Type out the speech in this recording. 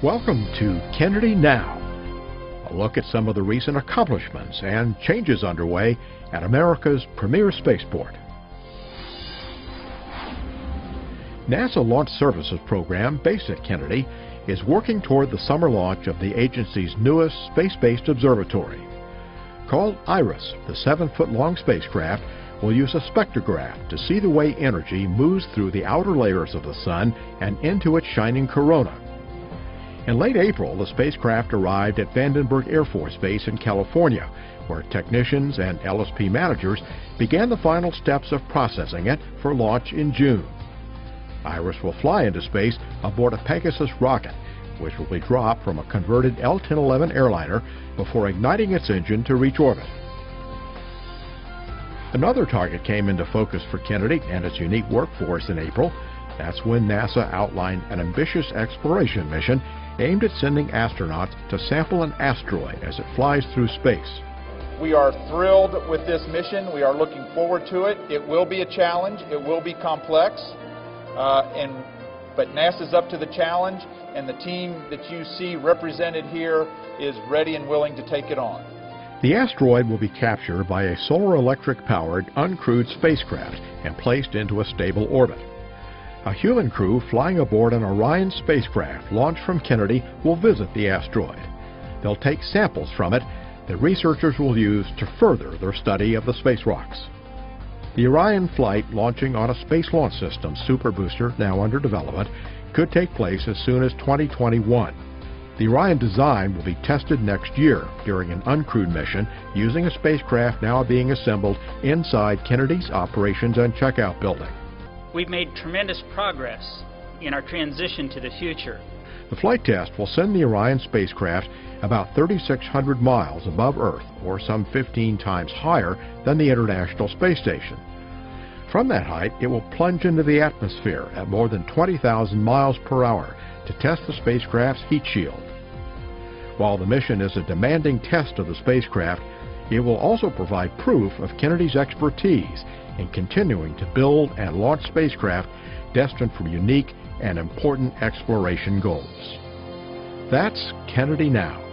Welcome to Kennedy Now, a look at some of the recent accomplishments and changes underway at America's premier spaceport. NASA Launch Services program based at Kennedy is working toward the summer launch of the agency's newest space-based observatory. Called IRIS, the 7-foot-long spacecraft will use a spectrograph to see the way energy moves through the outer layers of the Sun and into its shining corona. In late April, the spacecraft arrived at Vandenberg Air Force Base in California, where technicians and LSP managers began the final steps of processing it for launch in June. IRIS will fly into space aboard a Pegasus rocket, which will be dropped from a converted L-1011 airliner before igniting its engine to reach orbit. Another target came into focus for Kennedy and its unique workforce in April. That's when NASA outlined an ambitious exploration mission aimed at sending astronauts to sample an asteroid as it flies through space. We are thrilled with this mission. We are looking forward to it. It will be a challenge. It will be complex. But NASA's up to the challenge, and the team that you see represented here is ready and willing to take it on. The asteroid will be captured by a solar electric-powered, uncrewed spacecraft and placed into a stable orbit. A human crew flying aboard an Orion spacecraft launched from Kennedy will visit the asteroid. They'll take samples from it that researchers will use to further their study of the space rocks. The Orion flight, launching on a Space Launch System super booster now under development, could take place as soon as 2021. The Orion design will be tested next year during an uncrewed mission using a spacecraft now being assembled inside Kennedy's Operations and Checkout building. We've made tremendous progress in our transition to the future. The flight test will send the Orion spacecraft about 3,600 miles above Earth, or some 15 times higher than the International Space Station. From that height, it will plunge into the atmosphere at more than 20,000 miles per hour to test the spacecraft's heat shield. While the mission is a demanding test of the spacecraft, it will also provide proof of Kennedy's expertise in continuing to build and launch spacecraft destined for unique and important exploration goals. That's Kennedy Now.